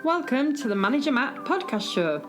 Welcome to the Manager Matt podcast show.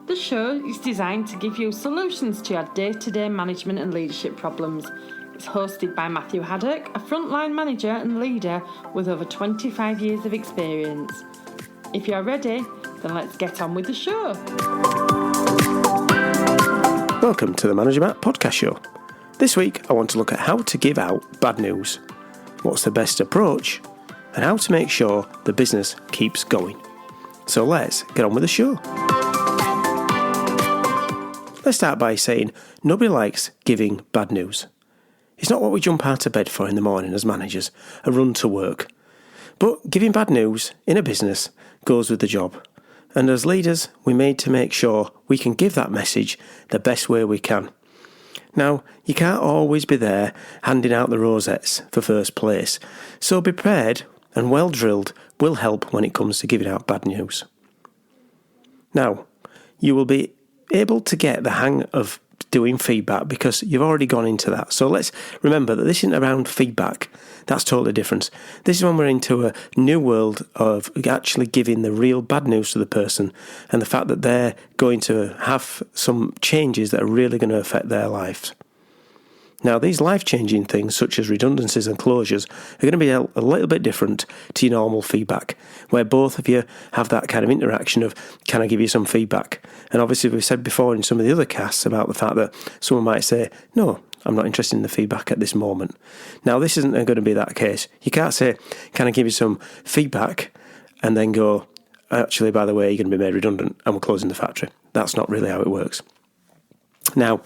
The show is designed to give you solutions to your day-to-day management and leadership problems. It's hosted by Matthew Haddock, a frontline manager and leader with over 25 years of experience. If you're ready, then let's get on with the show. Welcome to the Manager Matt podcast show. This week I want to look at how to give out bad news, what's the best approach, and how to make sure the business keeps going. So let's get on with the show. Let's start by saying nobody likes giving bad news. It's not what we jump out of bed for in the morning as managers, a run to work. But giving bad news in a business goes with the job. And as leaders, we need to make sure we can give that message the best way we can. Now, you can't always be there handing out the rosettes for first place, so be prepared and well drilled will help when it comes to giving out bad news. Now, you will be able to get the hang of doing feedback because you've already gone into that. So let's remember that this isn't around feedback. That's totally different. This is when we're into a new world of actually giving the real bad news to the person and the fact that they're going to have some changes that are really going to affect their lives. Now, these life-changing things, such as redundancies and closures, are going to be a little bit different to your normal feedback, where both of you have that kind of interaction of, can I give you some feedback? And obviously, we've said before in some of the other casts about the fact that someone might say, no, I'm not interested in the feedback at this moment. Now, this isn't going to be that case. You can't say, can I give you some feedback? And then go, actually, by the way, you're going to be made redundant and we're closing the factory. That's not really how it works. Now,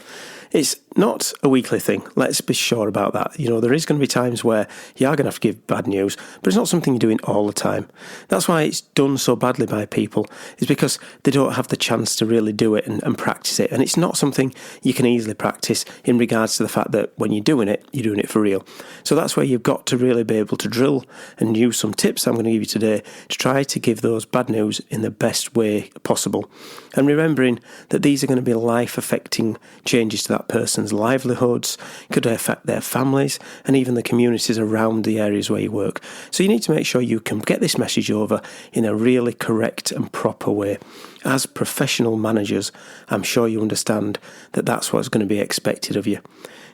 it's not a weekly thing. Let's be sure about that. You know, there is going to be times where you are going to have to give bad news, but it's not something you're doing all the time. That's why it's done so badly by people, is because they don't have the chance to really do it and practice it. And it's not something you can easily practice in regards to the fact that when you're doing it for real. So that's where you've got to really be able to drill and use some tips I'm going to give you today to try to give those bad news in the best way possible. And remembering that these are going to be life-affecting changes to that person's livelihoods, could affect their families and even the communities around the areas where you work. So you need to make sure you can get this message over in a really correct and proper way. As professional managers, I'm sure you understand that that's what's going to be expected of you.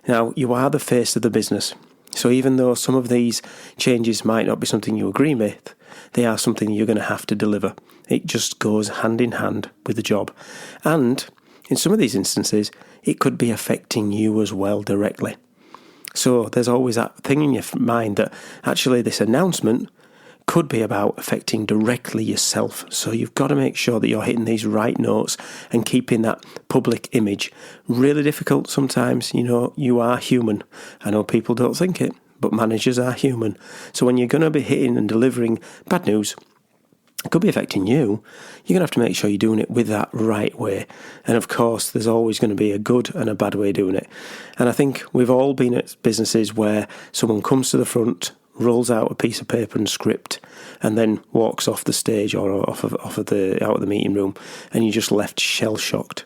Now, you are the face of the business. So even though some of these changes might not be something you agree with, they are something you're going to have to deliver. It just goes hand in hand with the job. And in some of these instances, it could be affecting you as well directly. So there's always that thing in your mind that actually this announcement could be about affecting directly yourself. So you've got to make sure that you're hitting these right notes and keeping that public image. Really difficult sometimes, you are human. I know people don't think it, but managers are human. So when you're going to be hitting and delivering bad news, it could be affecting you. You're going to have to make sure you're doing it with that right way. And of course, there's always going to be a good and a bad way of doing it. And I think we've all been at businesses where someone comes to the front, rolls out a piece of paper and script, and then walks off the stage or out of the meeting room, and you're just left shell-shocked.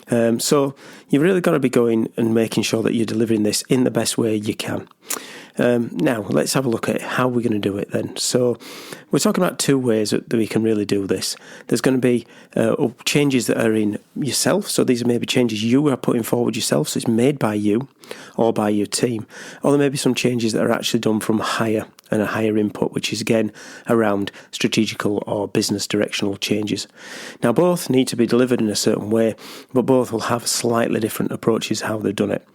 So you've really got to be going and making sure that you're delivering this in the best way you can. Now, let's have a look at how we're going to do it then. So we're talking about two ways that we can really do this. There's going to be changes that are in yourself. So these are maybe changes you are putting forward yourself. So it's made by you or by your team. Or there may be some changes that are actually done from higher and a higher input, which is again around strategical or business directional changes. Now, both need to be delivered in a certain way, but both will have slightly different approaches how they've done it.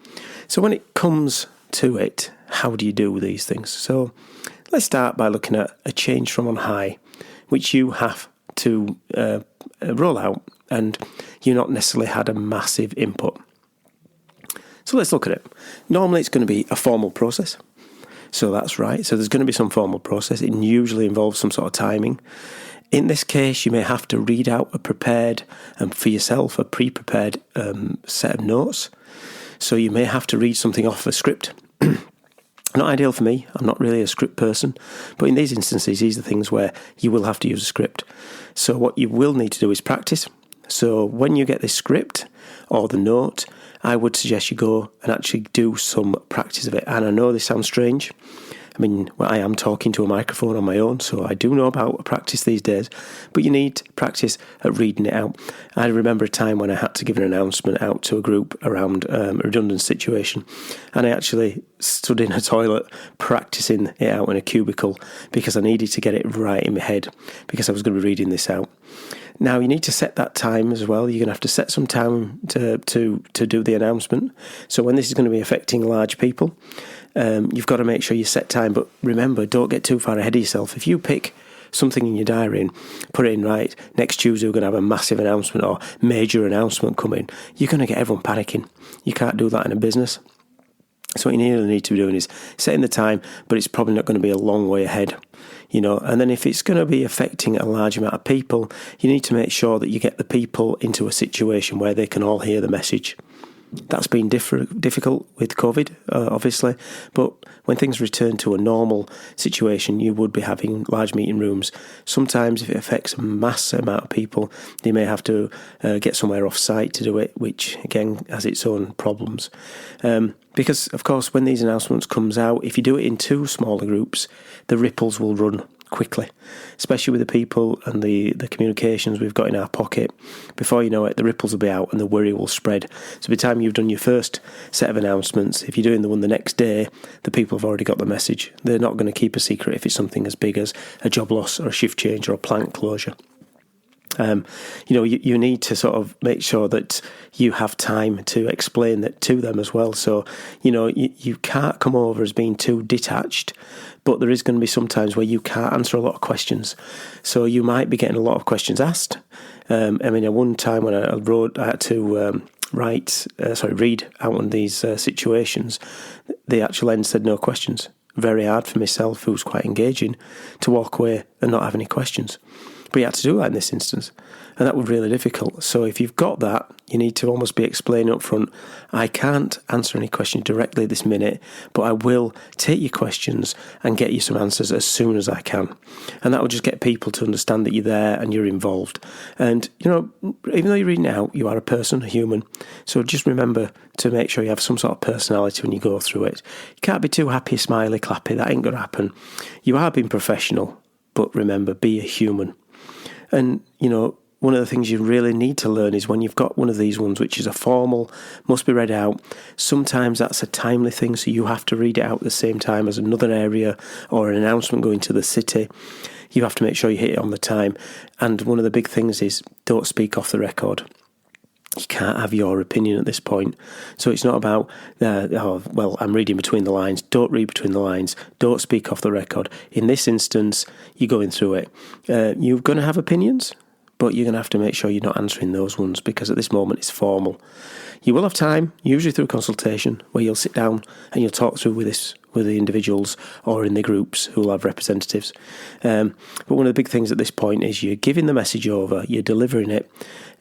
So when it comes to it, how do you do these things? So let's start by looking at a change from on high, which you have to roll out, and you've not necessarily had a massive input. So let's look at it. Normally it's going to be a formal process. So that's right. So there's going to be some formal process. It usually involves some sort of timing. In this case, you may have to read out a prepared, for yourself, a pre-prepared set of notes. So you may have to read something off a script. Not ideal for me. I'm not really a script person. But in these instances, these are things where you will have to use a script. So what you will need to do is practice. So when you get this script or the note, I would suggest you go and actually do some practice of it. And I know this sounds strange, I mean, well, I am talking to a microphone on my own, so I do know about practice these days, but you need practice at reading it out. I remember a time when I had to give an announcement out to a group around a redundant situation, and I actually stood in a toilet practicing it out in a cubicle because I needed to get it right in my head because I was going to be reading this out. Now, you need to set that time as well. You're going to have to set some time to do the announcement. So when this is going to be affecting large people, you've got to make sure you set time. But remember, don't get too far ahead of yourself. If you pick something in your diary and put it in, right, next Tuesday we're going to have a massive announcement or major announcement coming, you're going to get everyone panicking. You can't do that in a business. So what you really need to be doing is setting the time, but it's probably not going to be a long way ahead, and then if it's going to be affecting a large amount of people, you need to make sure that you get the people into a situation where they can all hear the message. That's been difficult with COVID, obviously, but when things return to a normal situation, you would be having large meeting rooms. Sometimes if it affects a massive amount of people, they may have to get somewhere off site to do it, which again has its own problems. Because, of course, when these announcements comes out, if you do it in two smaller groups, the ripples will run quickly, especially with the people and the communications we've got in our pocket. Before you know it, the ripples will be out and the worry will spread. So by the time you've done your first set of announcements, if you're doing the one the next day, the people have already got the message. They're not going to keep a secret if it's something as big as a job loss or a shift change or a plant closure. You need to sort of make sure that you have time to explain that to them as well. So, you can't come over as being too detached, but there is going to be some times where you can't answer a lot of questions. So you might be getting a lot of questions asked. At one time when I had to read out on these situations, the actual end said no questions. Very hard for myself, who's quite engaging, to walk away and not have any questions. But you had to do that in this instance, and that was really difficult. So if you've got that, you need to almost be explaining up front, I can't answer any questions directly this minute, but I will take your questions and get you some answers as soon as I can. And that will just get people to understand that you're there and you're involved. And, even though you're reading it out, you are a person, a human. So just remember to make sure you have some sort of personality when you go through it. You can't be too happy, smiley, clappy. That ain't going to happen. You are being professional, but remember, be a human. And, one of the things you really need to learn is when you've got one of these ones, which is a formal, must be read out, sometimes that's a timely thing, so you have to read it out at the same time as another area or an announcement going to the city. You have to make sure you hit it on the time. And one of the big things is don't speak off the record. You can't have your opinion at this point. So it's not about, I'm reading between the lines. Don't read between the lines. Don't speak off the record. In this instance, you're going through it. You're going to have opinions, but you're going to have to make sure you're not answering those ones because at this moment it's formal. You will have time, usually through consultation, where you'll sit down and you'll talk through with the individuals or in the groups who will have representatives. But one of the big things at this point is you're giving the message over, you're delivering it.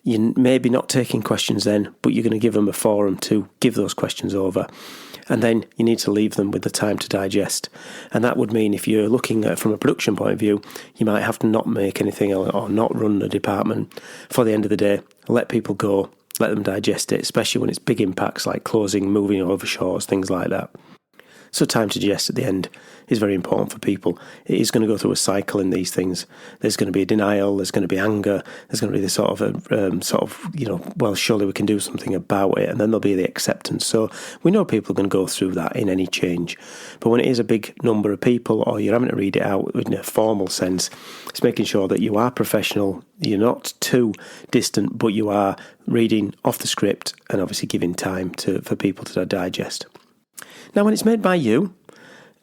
You're maybe not taking questions then, but you're going to give them a forum to give those questions over. And then you need to leave them with the time to digest. And that would mean if you're looking at from a production point of view, you might have to not make anything or not run the department for the end of the day. Let people go, let them digest it, especially when it's big impacts like closing, moving over shores, things like that. So time to digest at the end is very important for people. It is going to go through a cycle in these things. There's going to be a denial, there's going to be anger, there's going to be this sort of surely we can do something about it, and then there'll be the acceptance. So we know people are going to go through that in any change. But when it is a big number of people or you're having to read it out in a formal sense, it's making sure that you are professional, you're not too distant, but you are reading off the script and obviously giving time for people to digest. Now, when it's made by you,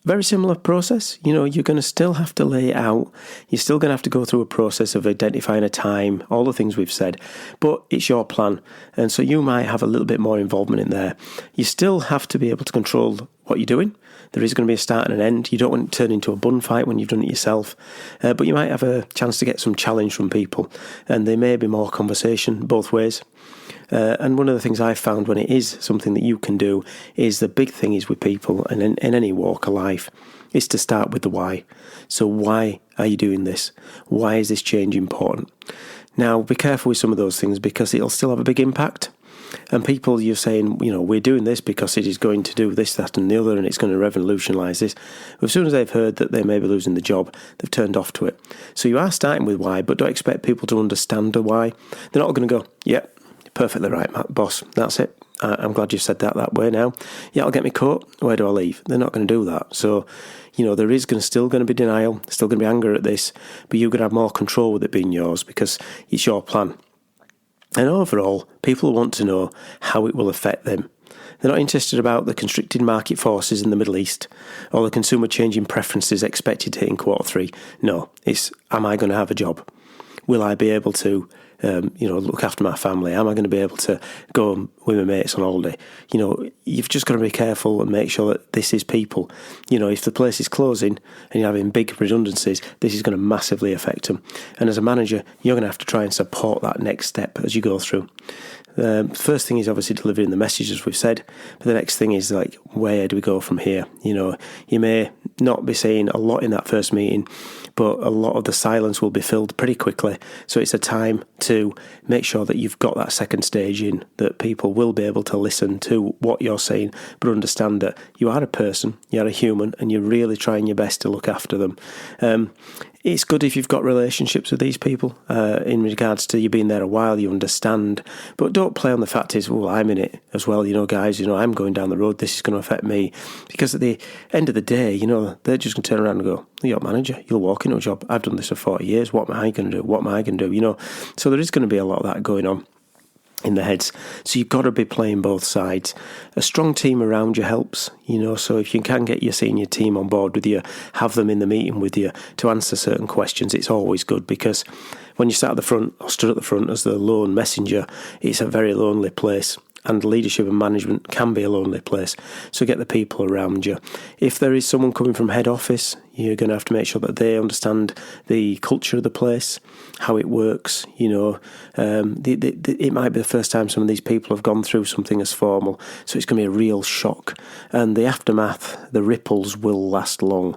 very similar process. You're going to still have to lay it out. You're still going to have to go through a process of identifying a time, all the things we've said, but it's your plan. And so you might have a little bit more involvement in there. You still have to be able to control what you're doing. There is going to be a start and an end. You don't want to turn into a bun fight when you've done it yourself, but you might have a chance to get some challenge from people, and there may be more conversation both ways. And one of the things I've found when it is something that you can do is the big thing is with people and in any walk of life is to start with the why. So why are you doing this? Why is this change important? Now, be careful with some of those things because it'll still have a big impact. And people, you're saying, we're doing this because it is going to do this, that and the other, and it's going to revolutionise this. But as soon as they've heard that they may be losing the job, they've turned off to it. So you are starting with why, but don't expect people to understand the why. They're not going to go, yep, perfectly right, Matt, boss, that's it. I'm glad you've said that way now. Yeah, I'll get my coat. Where do I leave? They're not going to do that. So, there is still going to be denial, still going to be anger at this, but you're going to have more control with it being yours because it's your plan. And overall, people want to know how it will affect them. They're not interested about the constricted market forces in the Middle East or the consumer changing preferences expected to hit in Q3. No, it's, am I going to have a job? Will I be able to look after my family? Am I going to be able to go with my mates on holiday? You've just got to be careful and make sure that this is people. If the place is closing and you're having big redundancies, this is going to massively affect them. And as a manager, you're going to have to try and support that next step as you go through. The first thing is obviously delivering the message, as we've said, but the next thing is where do we go from here? You may not be saying a lot in that first meeting, but a lot of the silence will be filled pretty quickly. So it's a time to make sure that you've got that second stage in, that people will be able to listen to what you're saying, but understand that you are a person, you're a human, and you're really trying your best to look after them. It's good if you've got relationships with these people in regards to you being there a while, you understand. But don't play on the fact is, I'm in it as well, guys, I'm going down the road, this is going to affect me. Because at the end of the day, they're just going to turn around and go, you're a manager, you'll walk into a job, I've done this for 40 years, what am I going to do? What am I going to do? So there is going to be a lot of that going on in the heads. So you've got to be playing both sides. A strong team around you helps, so if you can get your senior team on board with you, have them in the meeting with you to answer certain questions, it's always good, because when you sat at the front or stood at the front as the lone messenger, it's a very lonely place. And leadership and management can be a lonely place. So get the people around you. If there is someone coming from head office, you're going to have to make sure that they understand the culture of the place, how it works. It might be the first time some of these people have gone through something as formal. So it's going to be a real shock. And the aftermath, the ripples will last long.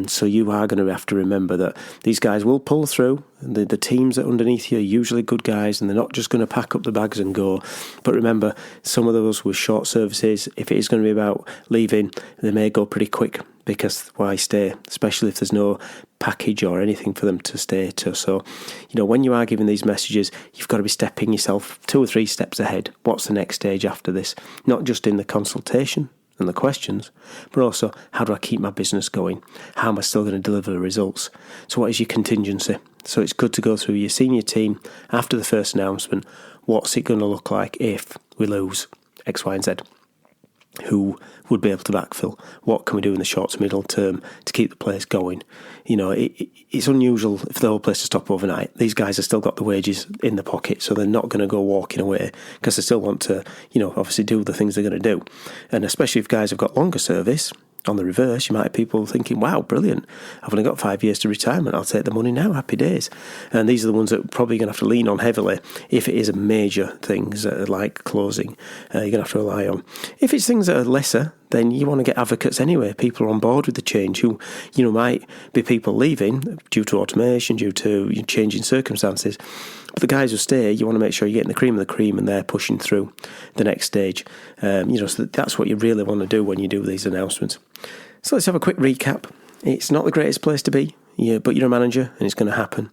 So you are going to have to remember that these guys will pull through. The teams that are underneath you are usually good guys, and they're not just going to pack up the bags and go. But remember, some of those with short services, if it is going to be about leaving, they may go pretty quick, because why stay, especially if there's no package or anything for them to stay to. So, when you are giving these messages, you've got to be stepping yourself 2 or 3 steps ahead. What's the next stage after this? Not just in the consultation and the questions, but also, how do I keep my business going? How am I still going to deliver the results? So what is your contingency? So it's good to go through your senior team after the first announcement. What's it going to look like if we lose X, Y, and Z? Who would be able to backfill? What can we do in the short to middle term to keep the place going? It's unusual if the whole place to stop overnight. These guys have still got the wages in the pocket, so they're not going to go walking away, because they still want to, obviously do the things they're going to do. And especially if guys have got longer service, on the reverse, you might have people thinking, wow, brilliant, I've only got 5 years to retirement, I'll take the money now, happy days. And these are the ones that are probably going to have to lean on heavily if it is a major things like closing, you're going to have to rely on. If it's things that are lesser, then you want to get advocates anyway. People are on board with the change who, might be people leaving due to automation, due to changing circumstances. But the guys who stay, you want to make sure you're getting the cream of the cream and they're pushing through the next stage. So that's what you really want to do when you do these announcements. So let's have a quick recap. It's not the greatest place to be, but you're a manager and it's going to happen.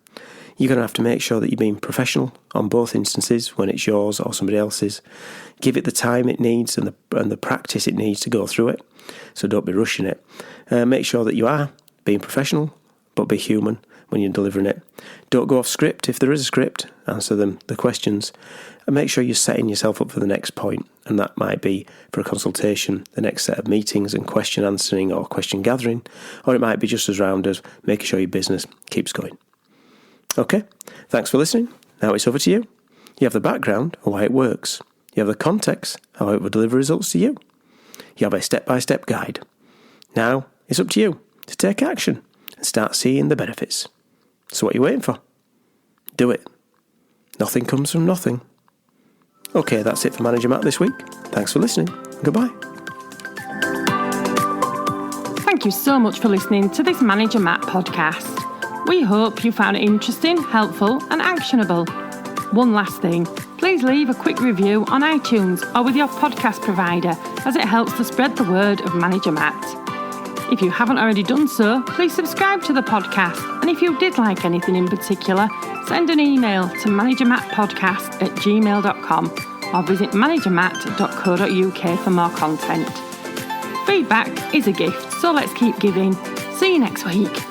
You're going to have to make sure that you're being professional on both instances, when it's yours or somebody else's. Give it the time it needs and the practice it needs to go through it. So don't be rushing it. Make sure that you are being professional, but be human when you're delivering it. Don't go off script. If there is a script, answer the questions. And make sure you're setting yourself up for the next point. And that might be for a consultation, the next set of meetings and question answering or question gathering. Or it might be just as round as making sure your business keeps going. Okay, thanks for listening. Now it's over to you. You have the background on why it works. You have the context, how it will deliver results to you. You have a step-by-step guide. Now it's up to you to take action and start seeing the benefits. So what are you waiting for? Do it. Nothing comes from nothing. Okay, that's it for Manager Matt this week. Thanks for listening. Goodbye. Thank you so much for listening to this Manager Matt podcast. We hope you found it interesting, helpful and actionable. One last thing, please leave a quick review on iTunes or with your podcast provider, as it helps to spread the word of Manager Matt. If you haven't already done so, please subscribe to the podcast, and if you did like anything in particular, send an email to managermattpodcast@gmail.com or visit managermatt.co.uk for more content. Feedback is a gift, so let's keep giving. See you next week.